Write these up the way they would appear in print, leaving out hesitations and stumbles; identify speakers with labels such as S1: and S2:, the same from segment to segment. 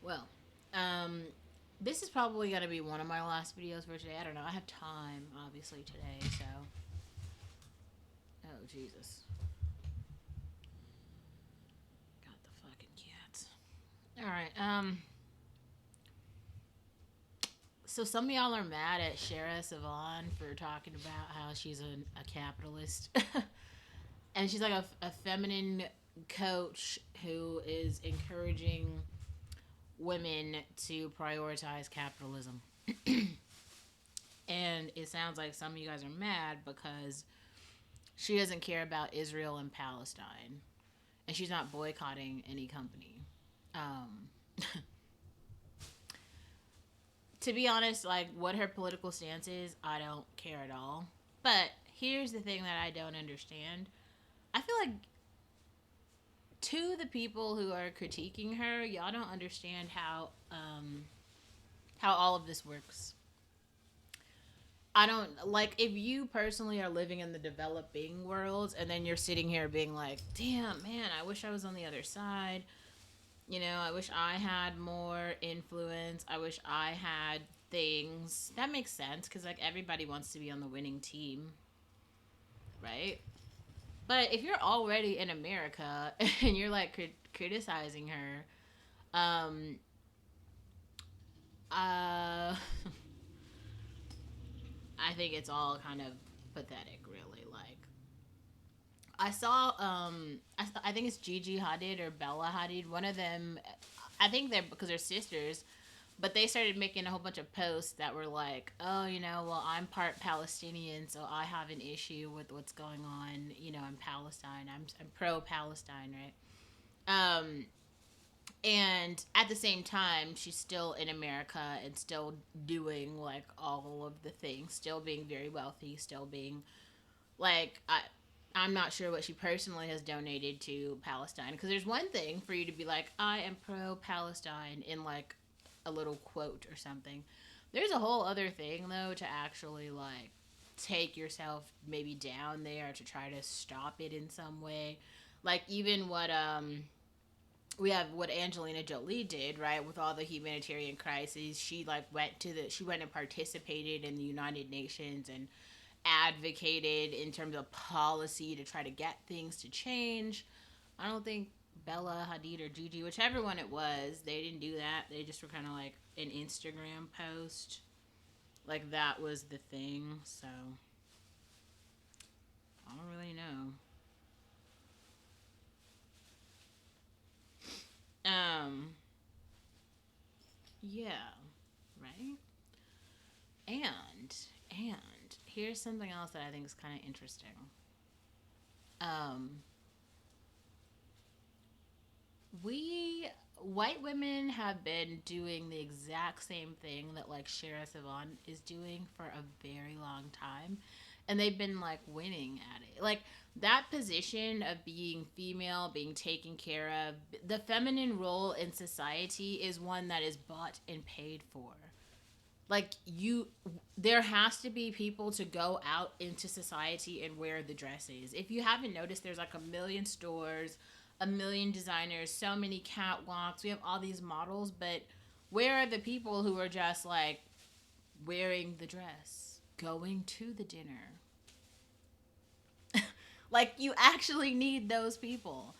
S1: Well, um, this is probably gonna be one of my last videos for today. I don't know. I have time, obviously, today. So, oh Jesus, got the fucking cats. All right. So some of y'all are mad at Shara Savon for talking about how she's a capitalist, and she's like a feminine coach who is encouraging women to prioritize capitalism. And it sounds like some of you guys are mad because she doesn't care about Israel and Palestine, and she's not boycotting any company. Um, to be honest, like what her political stance is, I don't care at all. But here's the thing that I don't understand. I feel like to the people who are critiquing her, y'all don't understand how all of this works. I don't like if you personally are living in the developing world and then you're sitting here being like, "Damn, man, I wish I was on the other side. You know, I wish I had more influence. I wish I had things." That makes sense cuz like everybody wants to be on the winning team, right? But if you're already in America and you're like criticizing her, um uh I think it's all kind of pathetic, really. Like I saw, I think it's Gigi Hadid or Bella Hadid. One of them, I think they're because they're sisters, but they started making a whole bunch of posts that were like, oh, you know, well, I'm part Palestinian, so I have an issue with what's going on, you know, in Palestine. I'm pro Palestine, right? Um, and at the same time, she's still in America and still doing like all of the things, still being very wealthy, still being like I'm not sure what she personally has donated to Palestine because there's one thing for you to be like I am pro Palestine in like a little quote or something. There's a whole other thing though to actually like take yourself maybe down there to try to stop it in some way. Like even what we have what Angelina Jolie did, right, with all the humanitarian crises. She like she went and participated in the United Nations and advocated in terms of policy to try to get things to change. I don't think Bella Hadid or Gigi, whichever one it was, they didn't do that. They just were kind of like an Instagram post. Like that was the thing. So I don't really know. Um, yeah, right. And and here's something else that I think is kind of interesting. Um, we white women have been doing the exact same thing that like Shara Savon is doing for a very long time, and they've been like winning at it. Like that position of being female, being taken care of, the feminine role in society is one that is bought and paid for. Like you there has to be people to go out into society and wear the dresses. If you haven't noticed, there's like a million stores, a million designers, so many catwalks. We have all these models, but where are the people who are just like wearing the dress, going to the dinner? Like you actually need those people.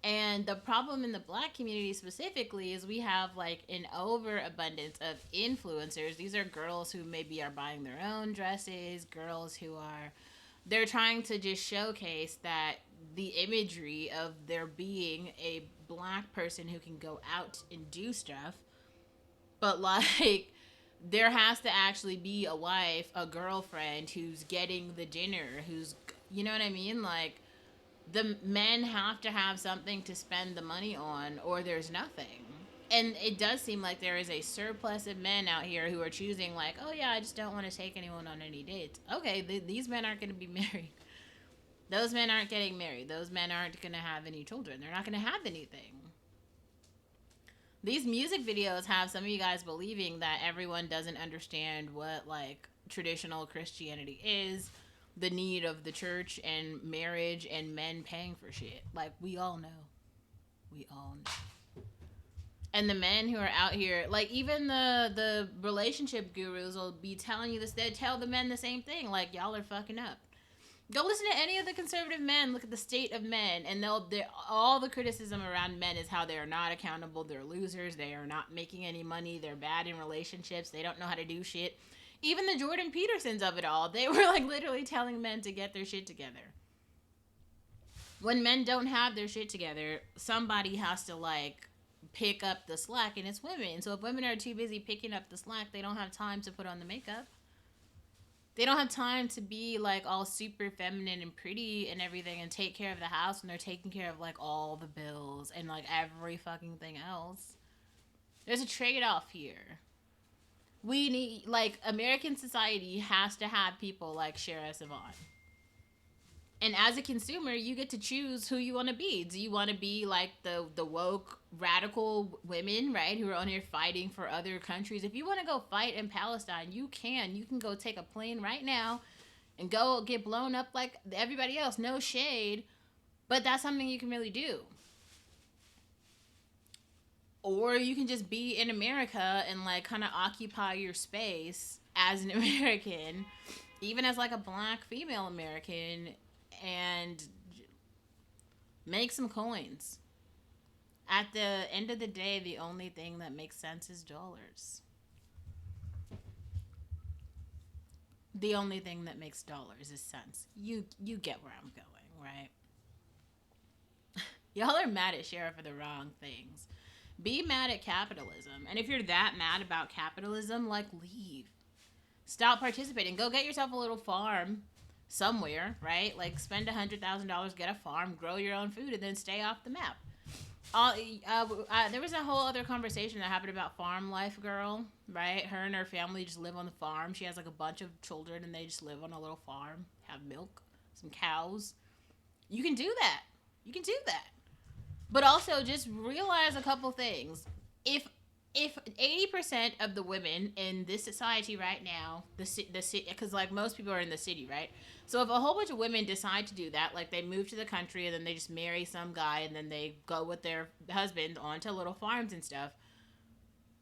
S1: And the problem in the black community specifically is we have like an overabundance of influencers. These are girls who maybe are buying their own dresses, girls who are they're trying to just showcase that the imagery of there being a black person who can go out and do stuff, but like there has to actually be a wife, a girlfriend who's getting the dinner, who's you know what I mean? Like the men have to have something to spend the money on or there's nothing. And it does seem like there is a surplus of men out here who are choosing like, oh yeah, I just don't want to take anyone on any dates. Okay, these men aren't going to be married. Those men aren't getting married. Those men aren't going to have any children. They're not going to have anything. These music videos have some of you guys believing that everyone doesn't understand what like traditional Christianity is, the need of the church and marriage and men paying for shit. Like we all know. We all know. And the men who are out here, like even the relationship gurus will be telling you this. They tell the men the same thing, like y'all are fucking up. Go listen to any of the conservative men. Look at the state of men, and all the criticism around men is how they are not accountable. They're losers. They are not making any money. They're bad in relationships. They don't know how to do shit. Even the Jordan Petersons of it all, they were like literally telling men to get their shit together. When men don't have their shit together, somebody has to like pick up the slack, and it's women. So if women are too busy picking up the slack, they don't have time to put on the makeup. They don't have time to be like all super feminine and pretty and everything and take care of the house, and they're taking care of like all the bills and like every fucking thing else. There's a trade-off here. We need, like, American society has to have people like Shara Savon. And as a consumer, you get to choose who you want to be. Do you want to be like the woke radical women, right, who are on here fighting for other countries? If you want to go fight in Palestine, you can. You can go take a plane right now and go get blown up like everybody else. No shade, but that's something you can really do. Or you can just be in America and like kind of occupy your space as an American, even as like a black female American, and make some coins. At the end of the day, the only thing that makes sense is dollars. The only thing that makes dollars is cents. You get where I'm going, right? Y'all are mad at Shara for the wrong things. Be mad at capitalism. And if you're that mad about capitalism, like, leave. Stop participating. Go get yourself a little farm somewhere, right? Like, spend $100,000, get a farm, grow your own food, and then stay off the map. There was a whole other conversation that happened about Farm Life Girl, right? Her and her family just live on the farm. She has like a bunch of children, and they just live on a little farm, have milk, some cows. You can do that. You can do that. But also just realize a couple things. If 80% of the women in this society right now, the city, because like most people are in the city, right? So if a whole bunch of women decide to do that, like they move to the country and then they just marry some guy and then they go with their husband onto little farms and stuff,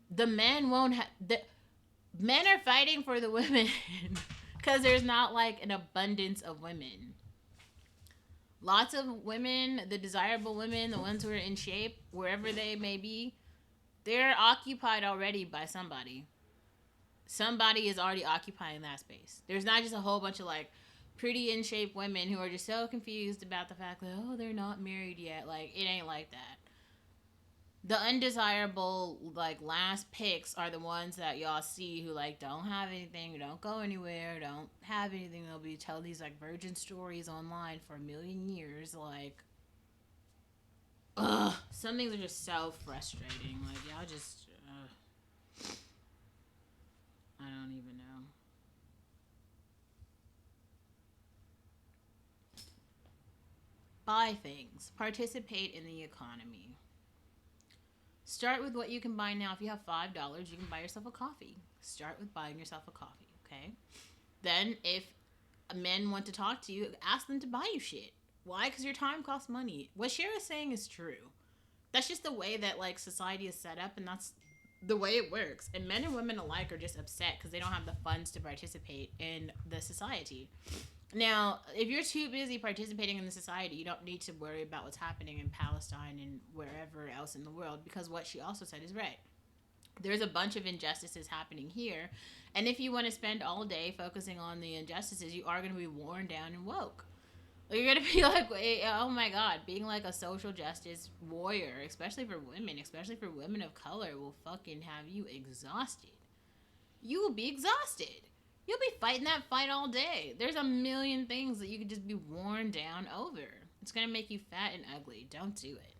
S1: the men won't have... The men are fighting for the women because there's not like an abundance of women. Lots of women, the desirable women, the ones who are in shape, wherever they may be, they're occupied already by somebody. Somebody is already occupying that space. There's not just a whole bunch of like pretty in shape women who are just so confused about the fact that, oh, they're not married yet. Like, it ain't like that. The undesirable, like, last picks are the ones that y'all see who, like, don't have anything, don't go anywhere, don't have anything. They'll be telling these, like, virgin stories online for a million years. Like, ugh. Some things are just so frustrating. Like, y'all just, I don't even know. Buy things. Participate in the economy. Start with what you can buy now. If you have $5, you can buy yourself a coffee. Start with buying yourself a coffee, okay? Then, if men want to talk to you, ask them to buy you shit. Why? Because your time costs money. What Shara's saying is true. That's just the way that, like, society is set up, and that's the way it works. And men and women alike are just upset because they don't have the funds to participate in the society. Now, if you're too busy participating in the society, you don't need to worry about what's happening in Palestine and wherever else in the world, because what she also said is right. There's a bunch of injustices happening here, and if you want to spend all day focusing on the injustices, you are going to be worn down and woke. You're going to be like, oh my God, being like a social justice warrior, especially for women of color, will fucking have you exhausted. You will be exhausted. You'll be fighting that fight all day. There's a million things that you could just be worn down over. It's going to make you fat and ugly. Don't do it.